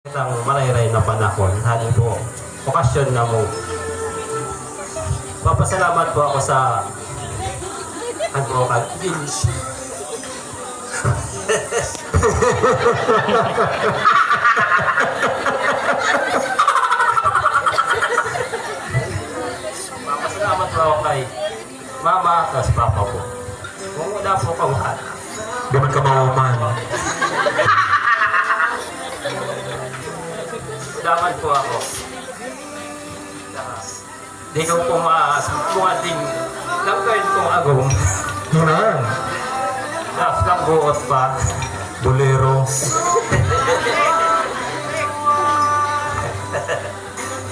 Ang marayray na panahon, hali po, okasyon na mo. Papasalamat po ako sa Advocal Vince. Papasalamat po ako kay Mama at Papa po. Kung wala po kamahal. Di man ka mauman. Salamat po ako. Di ko po maating langkain kong agong. Hinan. Nas lang buot pa. Bolero.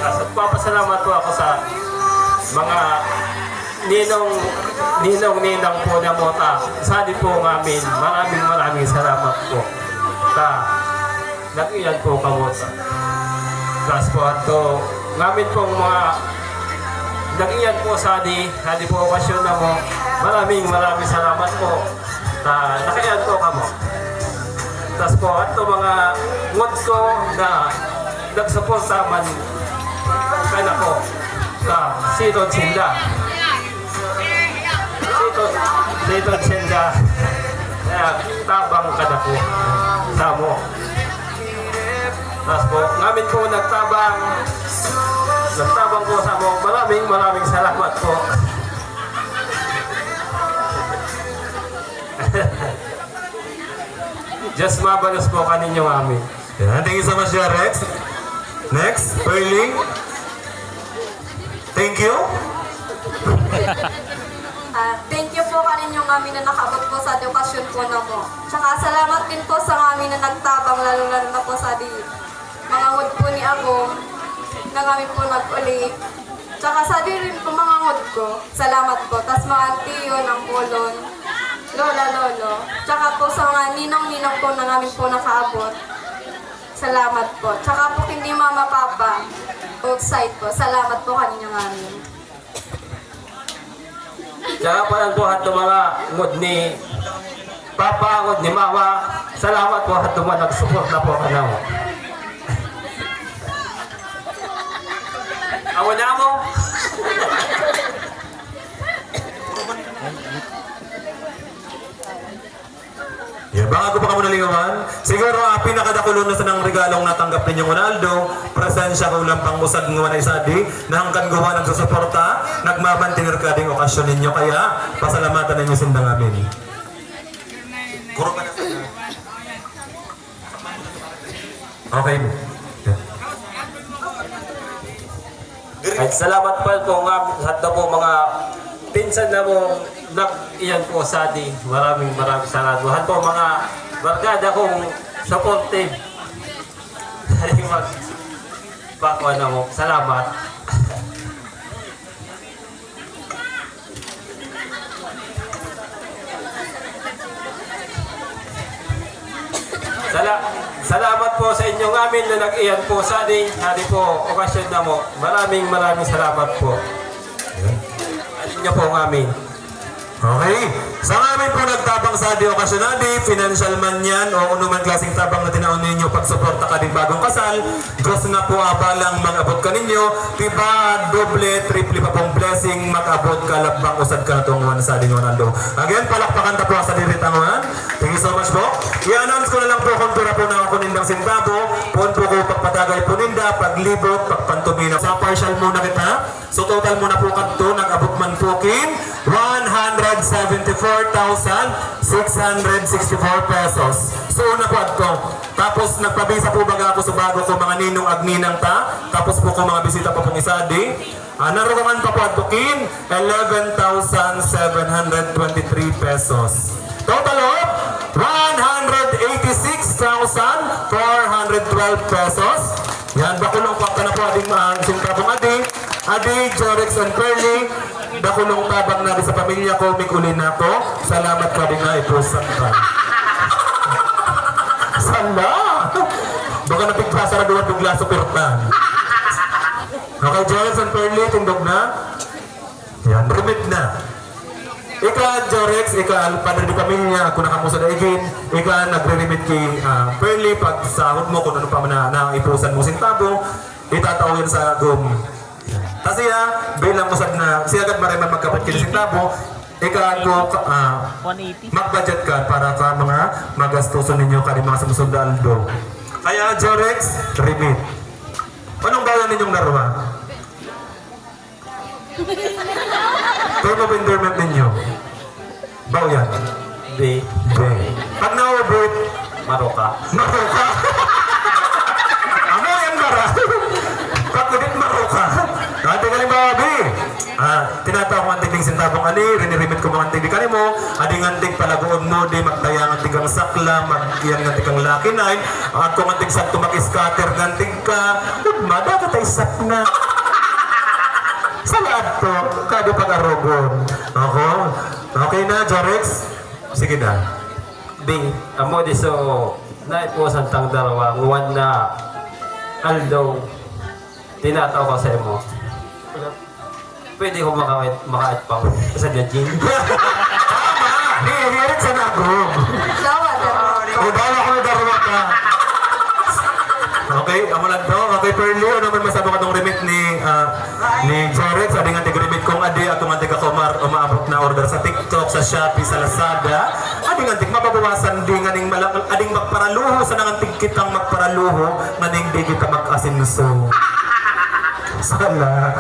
Kaso papasalamat po ako sa mga ninong po na mota. Sali po ngamin. Maraming salamat po. Nag-iyan po kamota. Tapos po ito, ngamin pong mga nag-iyan po sali po okasyon na mo. Maraming salamat po. Nakayan po kamo. Tapos po ito mga ngot ko na nagsuporta man kaya ko sa Sidon Sinda. Sidon Sinda. Kaya tabang kada po sa mo. Tapos po, ngamin po nagtabang po sa mo. Maraming salamat po. Just mabalos po kaninyo amin. Yan. Thank you so much, Rex. Next, Pearly. Thank you. Thank you po kaninyong amin na nakabot po sa edukasyon po na mo. Tsaka salamat din po sa amin na nagtabang, lalo-lalo na po sa mga ngod po ni Agong, na kami po nag-uli. Tsaka sa rin po mga ngod ko, salamat po. Tas mga tiyo ng Polon, lola, lolo. Tsaka po sa mga ninong-ninong po na namin po nakaabot, salamat po. Tsaka po hindi mama, papa, both side po, salamat po kaninyong amin. Tsaka po ang buhat ng mga ngod ni Papa, ngod ni Mama. Salamat po at mga nag-support na po ka na mo. Awa na mo. Yeah, bago pa ka muna lingawan, siguro pinakadakulon na sa ng regalong natanggap ninyo Ronaldo, presensya ko lang pang usad ng mga isadi, na hanggang gawa ng susuporta, nagmamantinir ka ding okasyon ninyo, kaya pasalamatan ninyo sindang amin. Kuro ka na sa okay. Ay, salamat po nga sa po mga pinsan na mo nag-iyan po sa di. Maraming salamat. Buhan po mga barkada kong supportive. Pakwa na mo. Salamat. Salamat po sa inyong amin na nag-iyan po sa di. Hari po, okasyon na mo. Maraming salamat po. Alin niyo po ang amin. Okay. Sa amin po nagtabang sa di okasyonadi, financial man yan o anuman klaseng tabang na tinaon ninyo pagsuporta ka din bagong kasal, gusto nga po abalang mag-abot ka ninyo, diba doble, triple pa pong blessing, mag-abot ka labang usad ka na tunguhan sa di Ronaldo. Again, palakpakan ta po sa diritanguhan. Thank you so much po. I-announce ko na lang po kung tura po na ako nindang sintabo, pun po ko pagpatagay po ninda, paglibot, pagpantumina. Sa partial muna kita, so total muna po kanto, nag-abot man po kin, 174,664 pesos. So una po ato. Tapos nagpabisa po baga ako sa bago ko mga ninong agninang ta. Tapos po ko mga bisita pa pong isadi. Narugangan pa po ato kin 11,723 pesos. Total of 186,412 pesos. Yan, bakulong pa ka na po ading sintapong Adi, Jorex and Pearly. Dakulong tabang na sa pamilya ko, mikulin ako. Salamat ka din na ipusan ka. Sala! Baka napigpasa na doon dugla sa pirtan. Okay, Jorex and Pearly, tindog na. Yan, remit na. Ika, Jorex, ika, padre di pamilya, ako nakamusa na igin. Ika, nagre-remit kay Pearly, pag sahod mo, kung ano pa man na ipusan. bisan mo sintabo, itatao yan sa agom. Kasi bilang usad na siya agad mariman magkapat kini sintabo, ikago mag-budget ka para ka mga magastuson ninyo kani mga sumusunod na aldo. Kaya Jorex, remit. Anong bayan ninyong narwa? Term of endearment ninyo. Baw yan. Di, B. Pag na-overbid, Maroka. Maroka. Amo yan bara. Pagkudit Maroka. Ate ka ba, B? Tinatawag ko ang tigling sintabong ani, rinirimit ko mga tigling kani mo, ading antig palagoon mo, di magtaya ng tigang sakla, magiyang ng tigang lakinay, at kung antig sakto mag-scatter ng tig ka, udma, dapat ay sakna. Sa lahat to, kado pag-arogon. Ako? Okay na, Jorex? Sige na. Bing, amo di so, naip po sa tang dalawa, nguwan na aldaw, tinataw ko sa imo. Pwede ko makait pang sa gajin. Tama! Hihirit sa nagong. Dawa, dawa. O, bawa ko na darwa ka. Okay, amo lang to. Okay, Perly, ano naman masabi ka itong remit ni Jorex? Adi nga tig-remit kong adi at kung adi ka umaabot na order sa TikTok, sa Shopee, sa Lazada. Adi nga tig mababawasan di nga ning ading magparaluho sa nangantig kitang magparaluho nga ning di kita mag-asinso. Sala.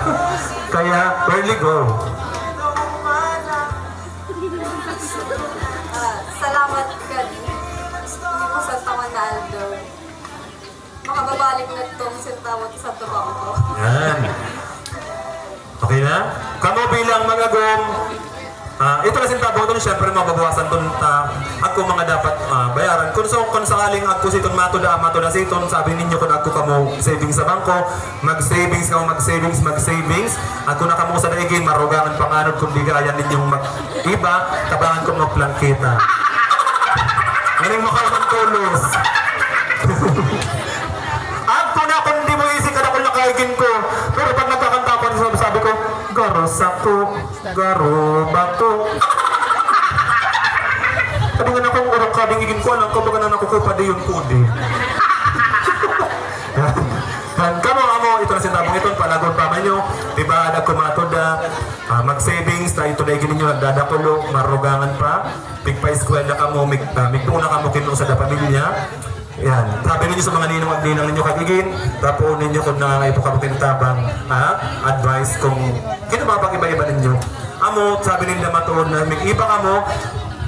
Kaya, Perly, go. Salamat ka din. Hindi mo sa tawa na Aldo. Makababalik na itong sentawat sa tubaw ko. Yan. Okay na? Kamo bilang mga gom, ito na sintabong ito, siyempre mababawasan ito ako mga dapat bayaran. Kung sakaling ako siton mato na siton, sabi ninyo kung ako kamo savings sa bangko, mag-savings. Ako na kamo sa daigin, marugangan panganod kung di kaya ninyong mag-iba, tabangan ko mag-plangkita. Ngayon makamang tulos. Ako na kung di mo isik ka na kung nakaigin ko. Pero pag nagkakanta ko, sabi ko, garo sako, garo bato. Sabi nga na kung urang kabing igin ko, alam ko baga na nakukuha pa di yun kudi. Kamo, ito na sintabong ito, palagon pa man nyo, diba, nagkumatod na, mag-savings, na ito na igin ninyo, nagdadakulo, marugangan pa, pigpa-eskwela ka mo, migpuna ka mo kinong sa da pamilya. Yan, sabi ninyo sa mga ninong at ninang ninyo kagigin, tapo ninyo kung nangangaipo tabang advice kung kinabapag-iba-iba ninyo. Amo, sabi ninyo matuon na mig-iba ka mo,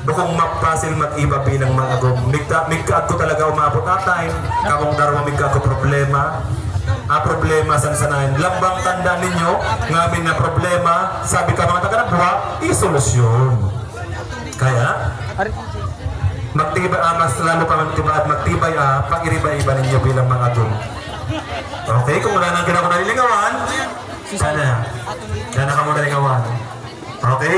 bukong mapasil mag-iba bilang mga agom. Migkaad ko talaga umabot na time, kamong darwa migkaad ko problema. Problema san-sanayin. Lambang tanda ninyo, ngamin na problema, sabi ka mga taga-nagbuha, isolusyon. Kaya, magtibay, mas lalo pa magtibay, pag-iriba-iba ninyo bilang mga agom. Okay, kung wala nang ginagawa na nilingawan, sana ka muna nilingawan. Okay,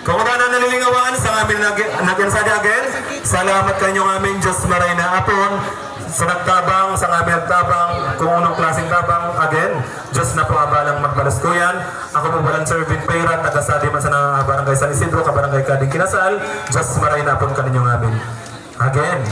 kung wala nang nalilingawan, sa amin nag-insadi again, salamat kanyo ng aming Diyos Maray na Apon, sa nagtabang, sa amin nagtabang, kung unong klaseng tabang, again, Diyos na po abalang magbalas ko yan. Ako po balang Sir Vin Peyra, taga-sadi man sa barangay San Isidro, kabarangay Kading Kinasal, Diyos Maray na Apon kanyo ng amin. Again,